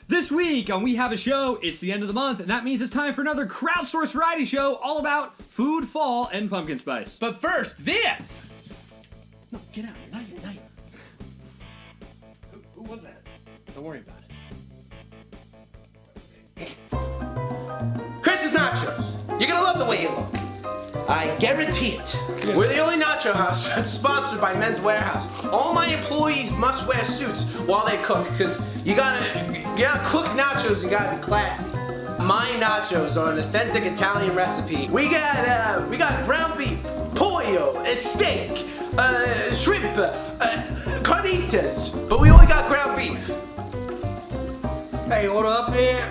This week on We Have a Show, it's the end of the month, and that means it's time for another crowdsourced variety show all about food, fall, and pumpkin spice. But first, this! No, get out. Not yet. Who was that? Don't worry about it. Chris's Nachos. You're gonna love the way you look. I guarantee it. We're the only nacho house that's sponsored by Men's Warehouse. All my employees must wear suits while they cook, because you gotta cook nachos, you gotta be classy. My nachos are an authentic Italian recipe. We got ground beef, pollo, a steak, shrimp, carnitas, but we only got ground beef. Hey, order up here.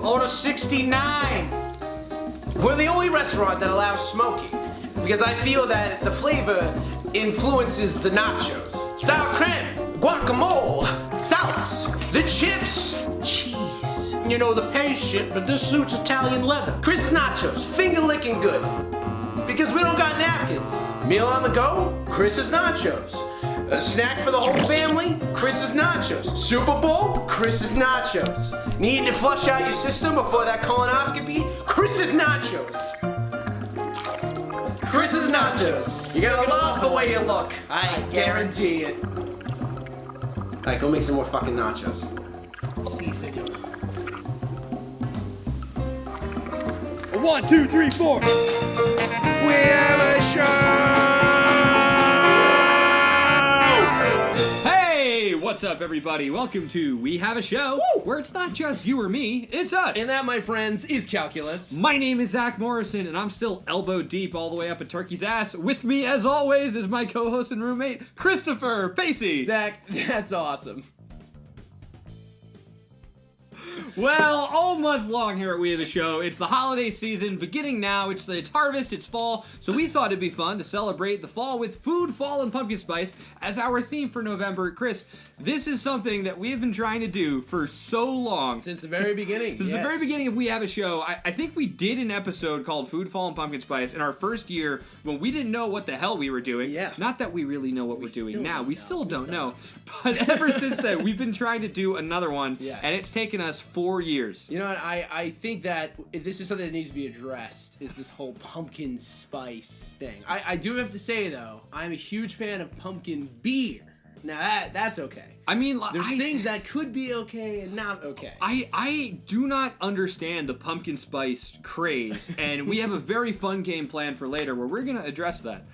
Order 69. We're the only restaurant that allows smoking, because I feel that the flavor influences the nachos. Sour cream, guacamole, sauce, the chips, cheese. You know, the pay shit, but this suit's Italian leather. Chris's Nachos, finger licking good. Because we don't got napkins. Meal on the go, Chris's Nachos. A snack for the whole family, Chris's Nachos. Super Bowl, Chris's Nachos. Need to flush out your system before that colonoscopy, Chris's Nachos. Chris's Nachos. You're gonna love the way you look. I guarantee it. Alright, go make some more fucking nachos. Si, senor. 1, 2, 3, 4. We have a show! Hey, what's up, everybody? Welcome to We Have a Show, where it's not just you or me, it's us. And that, my friends, is calculus. My name is Zach Morrison, and I'm still elbow deep all the way up a turkey's ass. With me, as always, is my co-host and roommate, Christopher Pasi. Zach, that's awesome. Well, all month long here at We Have a Show, it's the holiday season, beginning now, it's harvest, it's fall, so we thought it'd be fun to celebrate the fall with food, fall, and pumpkin spice as our theme for November. Chris, this is something that we have been trying to do for so long. Since the very beginning. Since the very beginning of We Have a Show, I think we did an episode called Food, Fall, and Pumpkin Spice in our first year when we didn't know what the hell we were doing. Yeah. Not that we really know what we're doing now. We still don't know. know. But ever since then, we've been trying to do another one, Yes. and it's taken us 4 years. You know what, I think that this is something that needs to be addressed, is this whole pumpkin spice thing. I do have to say, though, I'm a huge fan of pumpkin beer. Now, that's okay. I mean, There's things that could be okay and not okay. I do not understand the pumpkin spice craze, and we have a very fun game planned for later where we're going to address that.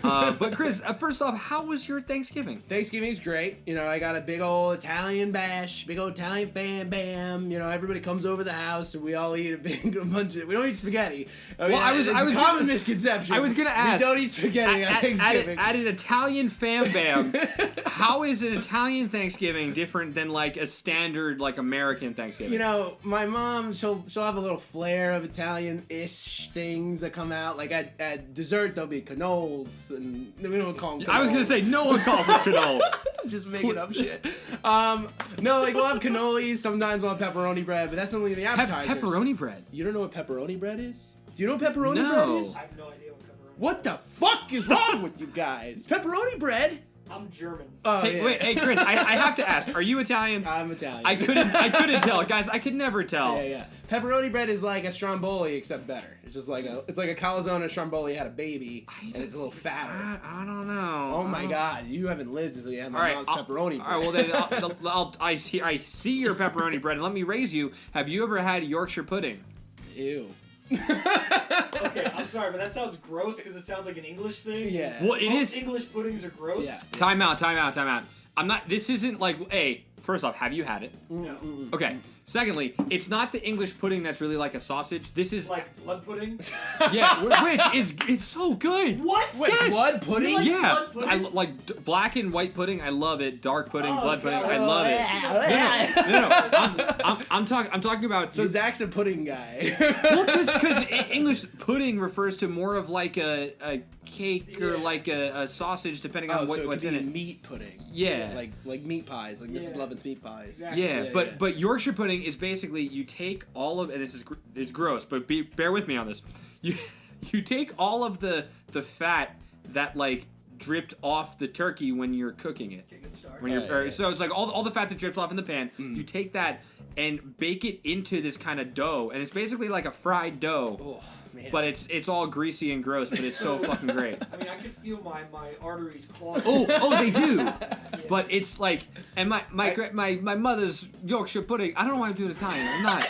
But Chris, first off, how was your Thanksgiving? Thanksgiving's great. You know, I got a big old Italian bash, big old Italian fan bam. You know, everybody comes over the house and we all eat a bunch of. We don't eat spaghetti. Well, I was a common common misconception. I was gonna ask. We don't eat spaghetti on Thanksgiving. At an Italian fan bam, how is an Italian Thanksgiving different than like a standard like American Thanksgiving? You know, my mom, she'll have a little flair of Italian-ish things that come out. Like at dessert, there'll be cannolis, and we don't call them cannolis. I was gonna say no one calls it cannolis. Just making up shit. No, like we'll have cannolis. Sometimes we'll have pepperoni bread, but that's only the appetizers. Pepperoni bread. You don't know what pepperoni bread is? Do you know what pepperoni No. bread is? I have no idea what pepperoni. What the fuck is wrong with you guys? Pepperoni bread? I'm German. Oh, Hey, yeah. wait, hey Chris, I have to ask, are you Italian? I'm Italian. I couldn't tell, guys. I could never tell. Yeah. Pepperoni bread is like a stromboli except better. It's just like a calzone and stromboli had a baby, and it's a little fatter. I don't know. Oh my god, you haven't lived until you had my mom's pepperoni bread. All right, well then I see your pepperoni bread, and let me raise you. Have you ever had Yorkshire pudding? Ew. Okay, I'm sorry, but that sounds gross because it sounds like an English thing. Yeah. Well, it Most is. English puddings are gross. Yeah. Time out. I'm not. This isn't like. Hey, first off, have you had it? No. Okay. Secondly, it's not the English pudding that's really like a sausage. This is Like blood pudding. yeah, which is it's so good. What? Wait, Yes. blood pudding? You like Yeah, blood pudding? I like black and white pudding. I love it. Dark pudding, Oh, blood pudding. God. I love it. No. I'm talking about. So Zach's a pudding guy. Well, because English pudding refers to more of like a cake or Yeah. like a sausage, depending on so it what's could in be it. meat pudding. Yeah. Like meat pies, like Mrs. Yeah. Lovin's meat pies. Exactly. Yeah, Yeah, but yeah. but Yorkshire pudding is basically you take all of, and it's gross, but bear with me on this. You take all of the fat that like dripped off the turkey when you're cooking it. Okay, good start. When you're, so it's like all the fat that drips off in the pan, you take that and bake it into this kind of dough, and it's basically like a fried dough. Oh, man. But it's all greasy and gross, but it's so fucking great. I mean, I could feel my arteries clogging. Oh, they do. But it's like, and my mother's Yorkshire pudding. I don't know why I'm doing Italian. I'm not.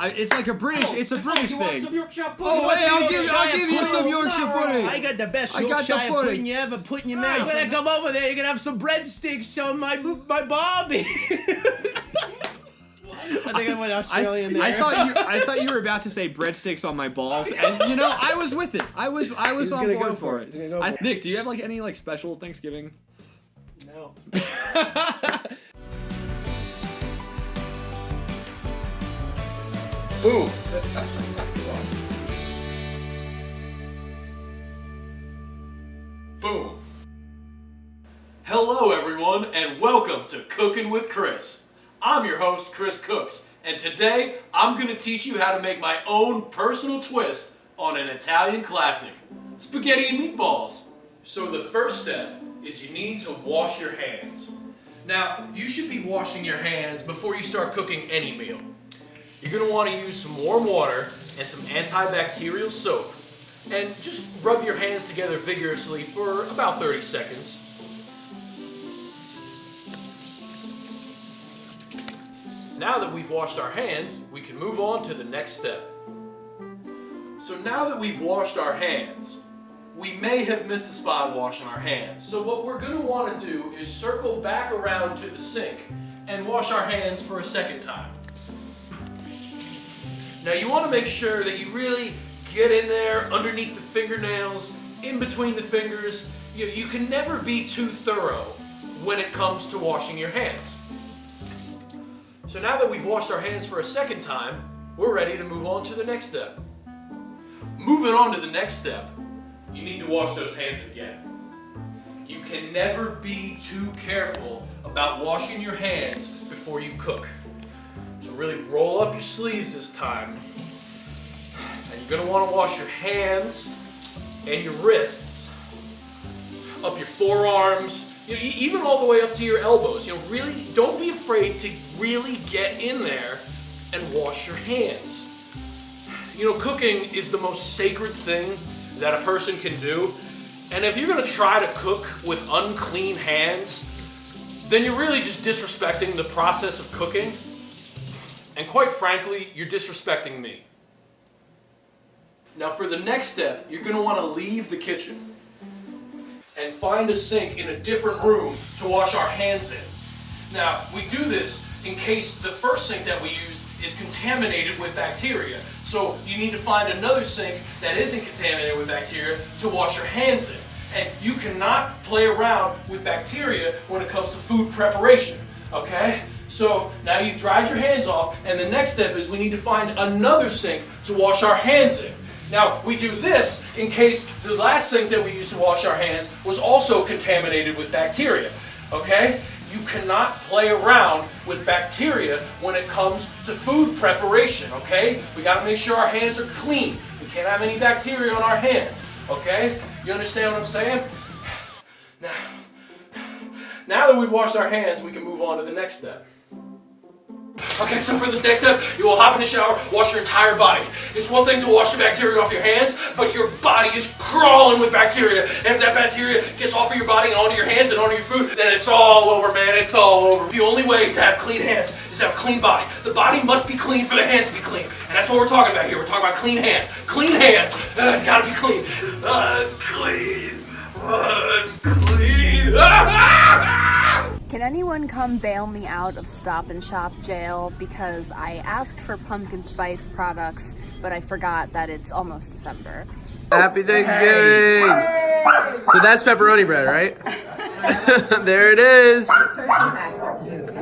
It's like a British. It's a British you thing. Want some Yorkshire pudding? Oh, hey, I'll give you some Yorkshire pudding. I got the best I got the Yorkshire pudding. pudding you ever put in your mouth. When I come over there, you're gonna have some breadsticks on my Barbie. I think I went Australian there. I thought you were about to say breadsticks on my balls, and I was with it. I was on board for it. Nick, do you have like any like special Thanksgiving? No. Boom. Boom. Hello, everyone, and welcome to Cooking with Chris. I'm your host, Chris Cooks, and today I'm going to teach you how to make my own personal twist on an Italian classic, spaghetti and meatballs. So the first step is you need to wash your hands. Now, you should be washing your hands before you start cooking any meal. You're going to want to use some warm water and some antibacterial soap, and just rub your hands together vigorously for about 30 seconds. Now that we've washed our hands, we can move on to the next step. So now that we've washed our hands, we may have missed a spot washing our hands. So what we're going to want to do is circle back around to the sink and wash our hands for a second time. Now you want to make sure that you really get in there underneath the fingernails, in between the fingers. You can never be too thorough when it comes to washing your hands. So now that we've washed our hands for a second time, we're ready to move on to the next step. Moving on to the next step, you need to wash those hands again. You can never be too careful about washing your hands before you cook. So really roll up your sleeves this time. And you're going to want to wash your hands and your wrists, up your forearms, even all the way up to your elbows. Really don't be afraid to really get in there and wash your hands. Cooking is the most sacred thing that a person can do. And if you're going to try to cook with unclean hands, then you're really just disrespecting the process of cooking. And quite frankly, you're disrespecting me. Now for the next step, you're going to want to leave the kitchen and find a sink in a different room to wash our hands in. Now, we do this in case the first sink that we used is contaminated with bacteria. So you need to find another sink that isn't contaminated with bacteria to wash your hands in. And you cannot play around with bacteria when it comes to food preparation, okay? So now you've dried your hands off, and the next step is we need to find another sink to wash our hands in. Now, we do this in case the last sink that we used to wash our hands was also contaminated with bacteria, okay? You cannot play around with bacteria when it comes to food preparation, okay? We gotta make sure our hands are clean. We can't have any bacteria on our hands, okay? You understand what I'm saying? Now that we've washed our hands, we can move on to the next step. Okay, so for this next step, you will hop in the shower, wash your entire body. It's one thing to wash the bacteria off your hands, but your body is crawling with bacteria. And if that bacteria gets off of your body and onto your hands and onto your food, then it's all over, man. It's all over. The only way to have clean hands is to have a clean body. The body must be clean for the hands to be clean. And that's what we're talking about here. We're talking about clean hands. Clean hands. It's gotta be clean. Clean. Can anyone come bail me out of Stop and Shop jail because I asked for pumpkin spice products, but I forgot that it's almost December. Happy Thanksgiving! So that's pepperoni bread, right? There it is.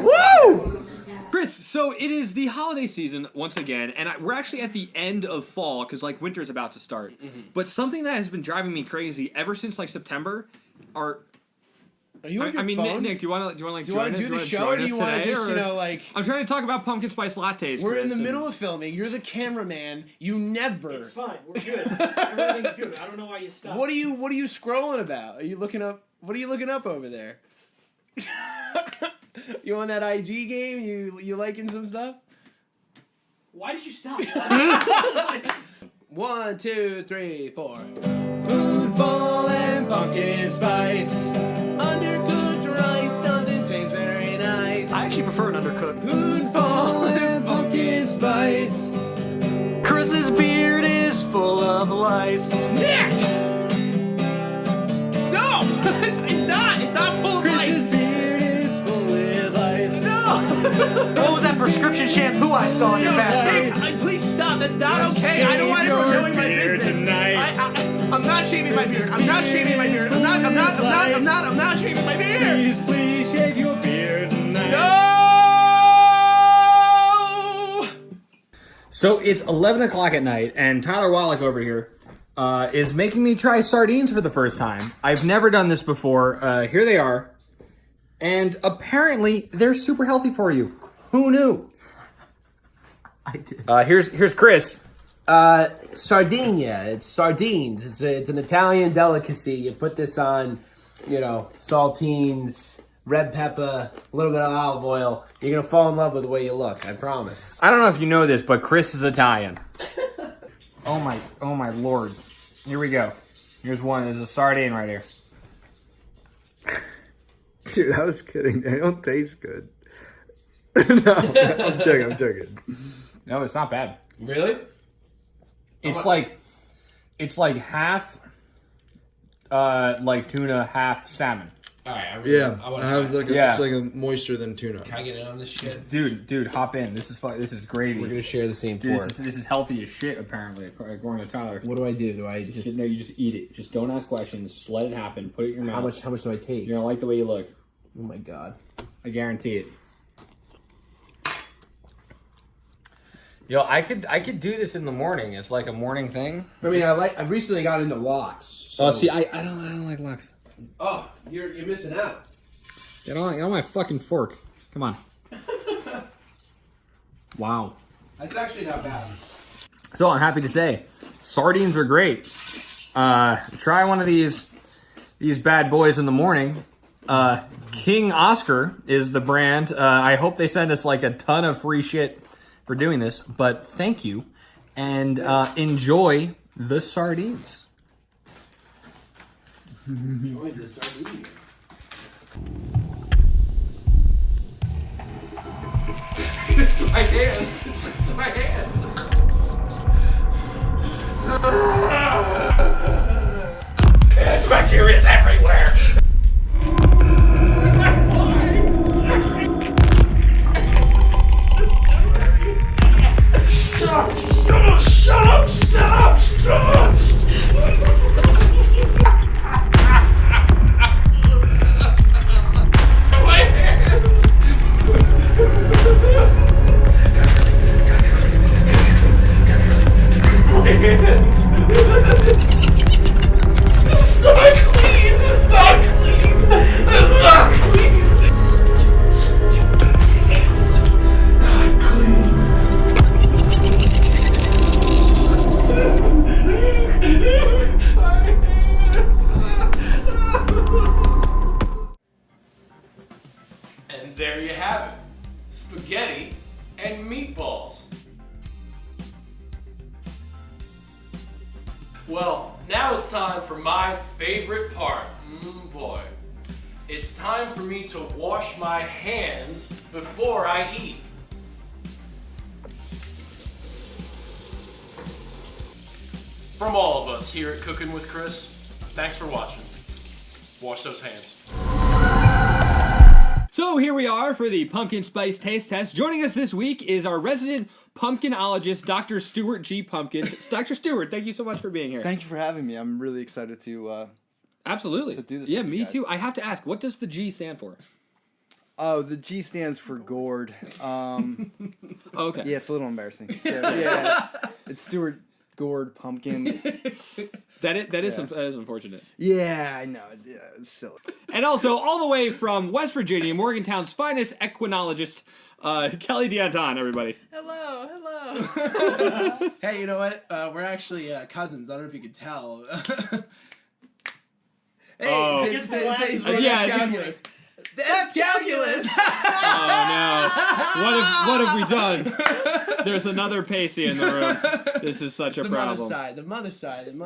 Woo! Chris, so it is the holiday season once again, and we're actually at the end of fall because like winter's about to start. But something that has been driving me crazy ever since like September are Are you on your phone? Nick, do you want to like do you want to do the show, or do you want to just like? I'm trying to talk about pumpkin spice lattes. We're Chris, in the middle of filming. You're the cameraman. You never. It's fine. We're good. Everything's good. I don't know why you stopped. What are you scrolling about? Are you looking up? What are you looking up over there? You on that IG game? You liking some stuff? Why did you stop? 1, 2, 3, 4. Food fall and pumpkin spice. Undercooked rice doesn't taste very nice. I actually prefer an undercooked. Food fall and pumpkin spice. Chris's beard is full of lice. Nick! No! It's not! It's not full of lice! Chris's beard is full with lice. No! What was that prescription shampoo I saw in your bathroom? Hey, please stop. That's not okay. I don't want everyone knowing my business. I'm not shaving my beard. I'm not shaving my beard. I'm not shaving my beard. Please shave your beard tonight. No! So it's 11 o'clock at night, and Tyler Wallach over here is making me try sardines for the first time. I've never done this before. Here they are. And apparently, they're super healthy for you. Who knew? I did. Here's Chris. Sardinia. It's sardines. It's an Italian delicacy. You put this on, saltines, red pepper, a little bit of olive oil. You're gonna fall in love with the way you look. I promise. I don't know if you know this, but Chris is Italian. Oh my lord. Here we go. Here's one. There's a sardine right here. Dude, I was kidding. They don't taste good. No, I'm joking. No, it's not bad. Really? It's like half like tuna, half salmon. Alright, it's like a moister than tuna. Can I get in on this shit? Dude, hop in. This is gravy. We're gonna share the same Dude, fork. this is healthy as shit, apparently, according to Tyler. What do I do? Do I You just eat it. Just don't ask questions. Just let it happen. Put it in your mouth. How much do I take? You're gonna like the way you look. Oh my god. I guarantee it. Yo, I could do this in the morning. It's like a morning thing. I mean, I recently got into lox. So. Oh, see, I don't like lox. Oh, you're missing out. Get on my fucking fork. Come on. Wow. That's actually not bad. So I'm happy to say, sardines are great. Try one of these bad boys in the morning. King Oscar is the brand. I hope they send us like a ton of free shit for doing this, but thank you, and enjoy the sardines. Enjoy the sardine. It's my hands. It's my hands. There's bacteria everywhere. Stop! My hands! It's not clean! It's not clean! It's not clean! It's not clean! And there you have it. Spaghetti and meatballs. Well, now it's time for my favorite part. Boy. It's time for me to wash my hands before I eat. From all of us here at Cooking with Chris, thanks for watching. Wash those hands. So here we are for the pumpkin spice taste test. Joining us this week is our resident pumpkinologist, Dr. Stuart G. Pumpkin. Dr. Stewart, thank you so much for being here. Thank you for having me. I'm really excited to Absolutely. to do this Yeah, with you me guys. too. I have to ask, what does the G stand for? Oh, the G stands for gourd. Okay. Yeah, it's a little embarrassing. So, yeah, it's Stuart gourd pumpkin. That is unfortunate. Yeah, I know. It's silly. And also, all the way from West Virginia, Morgantown's finest equinologist, Kelli D'Anton, everybody. Hello. Hey, you know what? We're actually cousins. I don't know if you could tell. Hey, calculus. That's calculus. Oh no! What have we done? There's another Pasi in the room. This is such a problem. The mother side of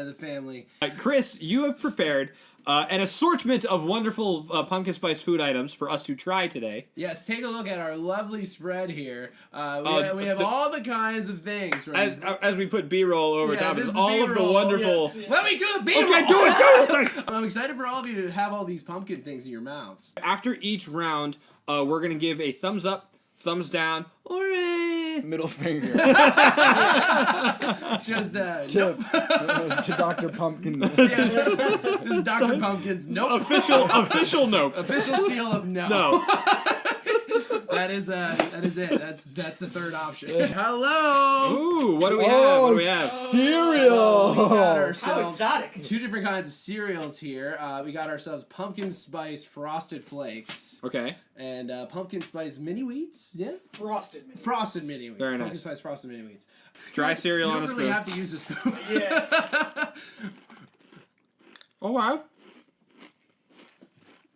the family. Chris, you have prepared an assortment of wonderful pumpkin spice food items for us to try today. Yes, take a look at our lovely spread here. We have all the kinds of things. Right? As we put B-roll over top, this is all of the B-roll. wonderful. Yes. Let me do the B-roll. Okay, do it. I'm excited for all of you to have all these pumpkin things in your mouths. After each round, we're gonna give a thumbs up, thumbs down, or a Middle finger. Just to Dr. Pumpkin. this is Dr. Pumpkin's nope. official nope. Official seal of no. No. That is it. That's the third option. Hello. Ooh, what do we have? What do we have? Cereal. We got How ourselves exotic. two different kinds of cereals here. We got ourselves pumpkin spice frosted flakes Okay. and pumpkin spice mini wheats. Yeah. Frosted mini. Frosted mini wheats. Very nice. Pumpkin spice frosted mini wheats. Dry cereal You on a don't really spoon. have to use a spoon. Yeah. Oh wow.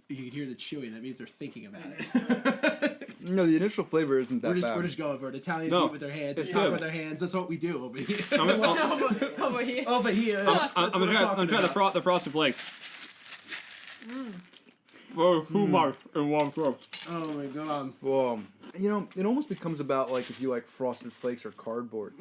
You can hear the chewing. That means they're thinking about it. No, the initial flavor isn't that bad. We're just going for it. Italians No, eat with their hands. They it's talk good. with their hands. That's what we do over here. I'm Over here. I'm gonna try the frosted flakes. Oh, too much in one throw. Oh my god. Well, it almost becomes about like if you like Frosted Flakes or cardboard.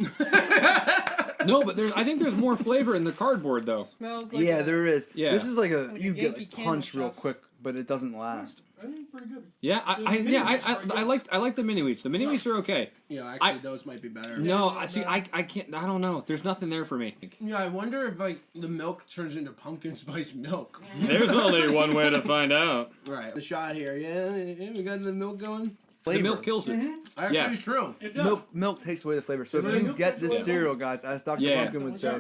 No, but I think there's more flavor in the cardboard though. Smells like Yeah, there is. Yeah. This is like Like a you get Yankee like Candle punched real Shop. quick, but it doesn't last. I think pretty good. Yeah, I like the mini wheats. The mini wheats are okay. Actually, those might be better. No, I can't. I don't know. There's nothing there for me. Yeah, I wonder if like the milk turns into pumpkin spice milk. There's only one way to find out. Right. The shot here. Yeah, we got the milk going. The Flavor. milk kills it. Actually, Yeah. it's true. It does. Milk takes away the flavor. So Really? if you get this cereal, guys, as Dr. Yeah. Pumpkin would say,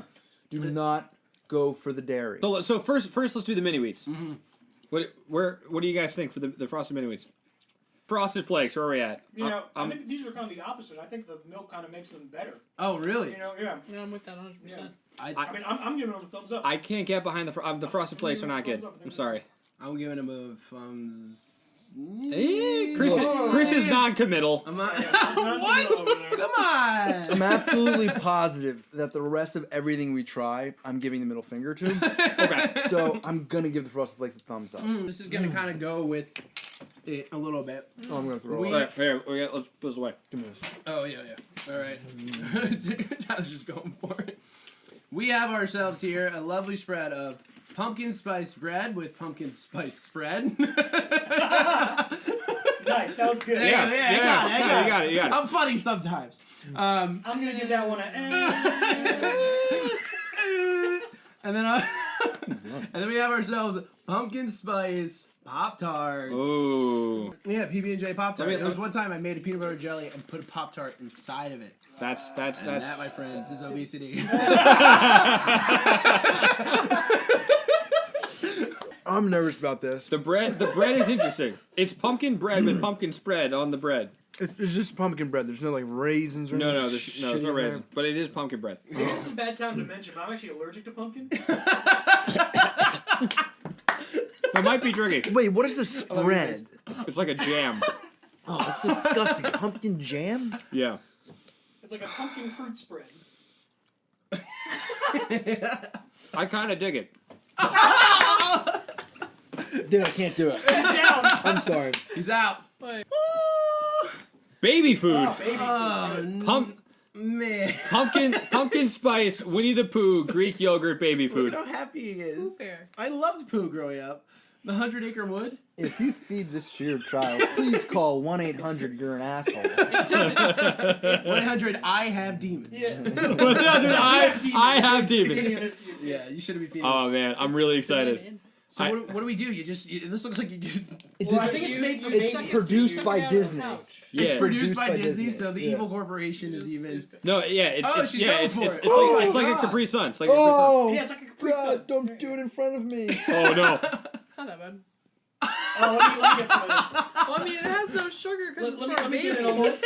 do not go for the dairy. So first let's do the mini wheats. What do you guys think for the frosted mini wheats? Frosted flakes. Where are we at? You know, I think these are kind of the opposite. I think the milk kind of makes them better. Oh, really? You know, yeah. No, I'm with that 100%. I mean, I'm giving them a thumbs up. I can't get behind the frosted flakes are not good. I'm sorry. I'm giving him a thumbs. Chris is non-committal. I'm not. What? Come on. I'm absolutely positive that the rest of everything we try, I'm giving the middle finger to. Okay. So I'm gonna give the Frosted Flakes a thumbs up. This is gonna kind of go with it a little bit. Oh, I'm gonna throw We- it. All right, here, let's put this away. Give me this. Oh yeah. All right. Tyler's just going for it. We have ourselves here a lovely spread of pumpkin spice bread with pumpkin spice spread. Nice, that was good. Yeah, I got it. You got it. I'm funny sometimes. I'm gonna give that one a. And then we have ourselves pumpkin spice Pop-Tarts. Ooh, Yeah, PB&J Pop-Tart. I mean, There was one time I made a peanut butter jelly and put a Pop-Tart inside of it. that's. And that, my friends, is obesity. I'm nervous about this. The bread is interesting. It's pumpkin bread with pumpkin spread on the bread. It's just pumpkin bread. There's no like raisins or No, anything there's shitty no in there. raisins, but it is pumpkin bread. This is a bad time to mention, but I'm actually allergic to pumpkin. It might be tricky. Wait, what is the spread? It's like a jam. Oh, that's disgusting. Pumpkin jam? Yeah. It's like a pumpkin fruit spread. I kind of dig it. Dude, I can't do it. It's down. I'm sorry. He's out. Baby food. Oh, baby. Man. Pumpkin spice, Winnie the Pooh, Greek yogurt baby food. Look at how happy he is. Fair. I loved Pooh growing up. The 100-acre wood. If you feed this to your child, please call 1-800 you're an asshole. It's 100. I have demons. Yeah. I have demons. Yes, you do. Yeah, you shouldn't be feeding. Oh this. man, I'm really excited. So what do we do? This looks like you just. Well, I think it's made from It's produced by Disney. Yeah. It's produced by by Disney, Disney, so the yeah. evil corporation is even. No, yeah, it's she's yeah, going it's, for it's, it. it's Oh like it's my like a God. Capri Sun. It's like a Capri Sun. Oh, Yeah, it's like a Capri Sun. God, don't do it in front of me. Oh no. It's not that bad. Oh, let me get some of this. Well, I mean, it has no sugar because it's for a Let me baby. get it on this.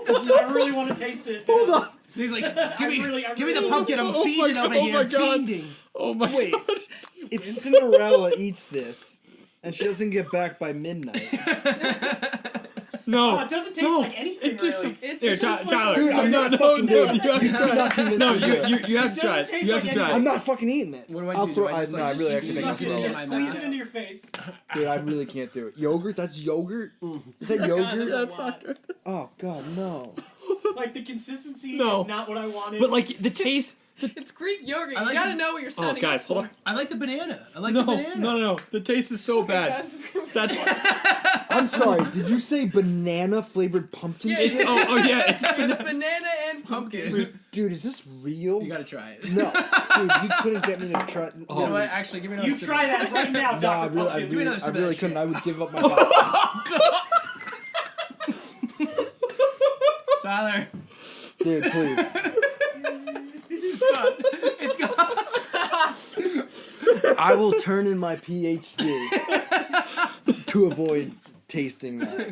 I really want to taste it. Hold on. He's like, I give me really the pumpkin. I'm feeding over here. I'm fiending. Oh my Wait, god. if Cinderella eats this and she doesn't get back by midnight, No. Oh, it doesn't taste like anything, really. Here, Tyler. dude, I'm not no, fucking no, doing you have to it. try I'm not it. convinced No, to do it. you have to try doesn't it. taste You have like to try I'm it. not fucking eating it. What do I I'll do? throw. Do I just, no, like, I really actually think I'm Suck it in your, throwing. squeeze it into your face. Dude, I really can't do it. Yogurt? That's yogurt? Is that yogurt? That's not good. Oh god, no. Like, the consistency No. is not what I wanted. But like the taste. It's Greek yogurt. I You like gotta it. know what you're Oh, signing guys, up hold for. on. I like the banana. I like No, the banana. no. The taste is so bad. That's I'm sorry, did you say banana flavored pumpkin Yeah, shit? it's- oh yeah. It's banana and pumpkin. Dude, is this real? You gotta try it. No. Dude, you couldn't get me to try. You know what? Actually, give me another You sip. try that right now, No, Dr. Pumpkin. Give me another I sip of really that couldn't. shit. I would give up my body. Tyler. Dude, please. It's gone. I will turn in my PhD to avoid tasting that.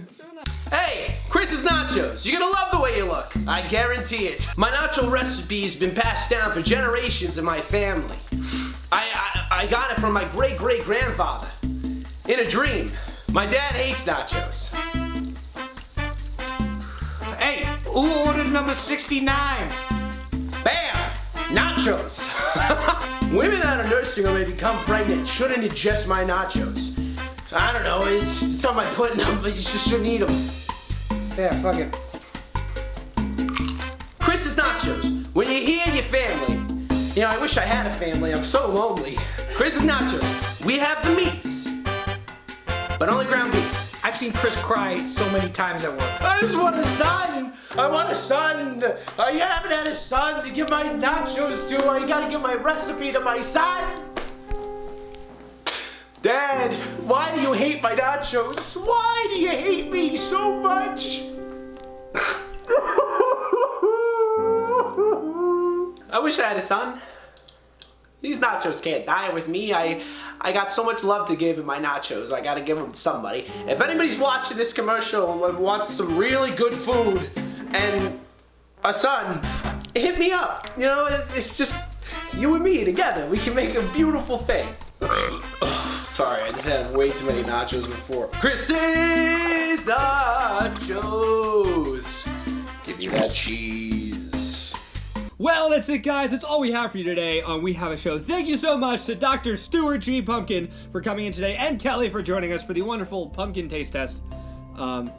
Hey, Chris's Nachos. You're gonna love the way you look. I guarantee it. My nacho recipe's been passed down for generations in my family. I got it from my great-great-grandfather. In a dream. My dad hates nachos. Hey, who ordered number 69? Bam! Nachos! Women that are nursing or may become pregnant shouldn't ingest my nachos. I don't know, it's something I put in them, but you just shouldn't eat them. Yeah, fuck it. Chris's Nachos. When you hear your family, you know, I wish I had a family, I'm so lonely. Chris's Nachos. We have the meats, but only ground beef. I've seen Chris cry so many times at work. I just want a son! I want a son! I haven't had a son to give my nachos to. I gotta give my recipe to my son! Dad, why do you hate my nachos? Why do you hate me so much? I wish I had a son. These nachos can't die with me. I got so much love to give in my nachos. I gotta give them to somebody. If anybody's watching this commercial and wants some really good food and a son, hit me up. You know, it's just you and me together. We can make a beautiful thing. Oh, sorry, I just had way too many nachos before. Chris's Nachos. Give me that cheese. Well, that's it, guys. That's all we have for you today on We Have a Show. Thank you so much to Dr. Stuart G. Pumpkin for coming in today, and Kelly for joining us for the wonderful pumpkin taste test.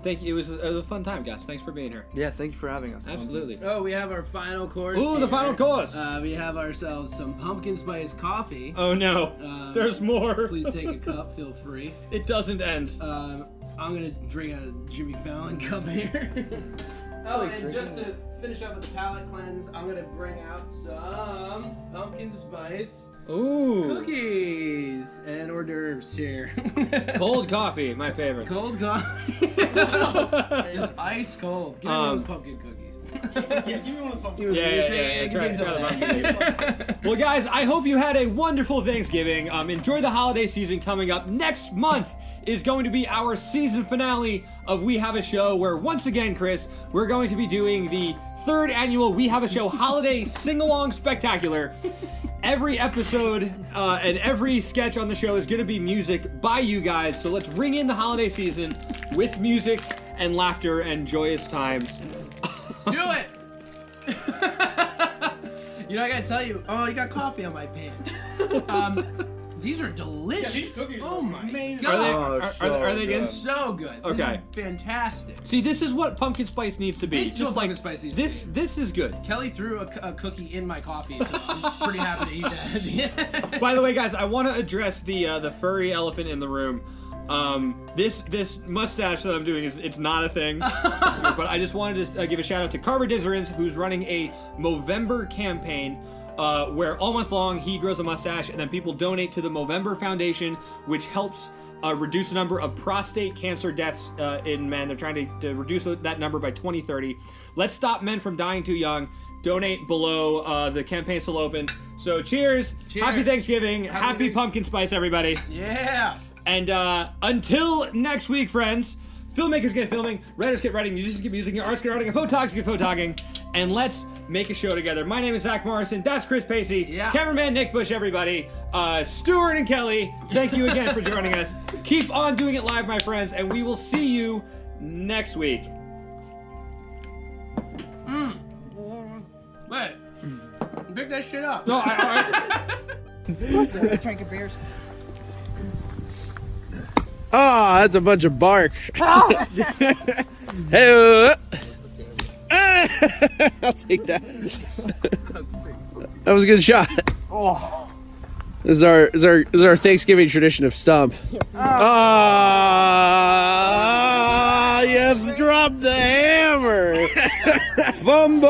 Thank you. It was a fun time, guys. Thanks for being here. Yeah, thank you for having us. Absolutely. Oh, we have our final course. Ooh, the here. final course. We have ourselves some pumpkin spice coffee. Oh no, there's more. Please take a cup. Feel free. It doesn't end. I'm gonna drink a Jimmy Fallon cup here. And just to finish up with the palate cleanse, I'm gonna bring out some pumpkin spice Ooh. cookies and hors d'oeuvres here. Cold coffee, my favorite. Cold coffee. Just ice cold. Give me those pumpkin cookies. Yeah, give me one of the pumpkin. Yeah. Take some of that. Well, guys, I hope you had a wonderful Thanksgiving. Enjoy the holiday season coming up. Next month is going to be our season finale of We Have a Show, where once again, Chris, we're going to be doing the 3rd annual We Have a Show Holiday Sing-Along Spectacular. Every episode and every sketch on the show is going to be music by you guys. So let's ring in the holiday season with music and laughter and joyous times. Do it! You know, I gotta tell you, you got coffee on my pants. These are delicious. Yeah, these cookies oh are my amazing. god. Are they good? So good. Okay. This is fantastic. See, this is what pumpkin spice needs to be. This is what pumpkin spice needs to This is good. Kelly threw a cookie in my coffee, so I'm pretty happy to eat that. By the way, guys, I want to address the furry elephant in the room. This mustache that I'm doing it's not a thing. But I just wanted to give a shout out to Carver Dizerins, who's running a Movember campaign where all month long he grows a mustache, and then people donate to the Movember Foundation, which helps reduce the number of prostate cancer deaths in men. They're trying to reduce that number by 2030. Let's stop men from dying too young. Donate below. The campaign's still open. So cheers. Happy Thanksgiving. Happy pumpkin spice, everybody. Yeah. And until next week, friends, filmmakers get filming, writers get writing, musicians get music, artists get writing, and photographers get photographing. And let's make a show together. My name is Zach Morrison. That's Chris Pasi. Yeah. Cameraman Nick Busch, everybody. Stuart and Kelli, thank you again for joining us. Keep on doing it live, my friends, and we will see you next week. Wait. Pick that shit up. No, I Drinking beers. Oh, that's a bunch of bark. Hey, I'll take that. That was a good shot. This is our Thanksgiving tradition of stump. Ah, you've dropped the hammer. Fumble.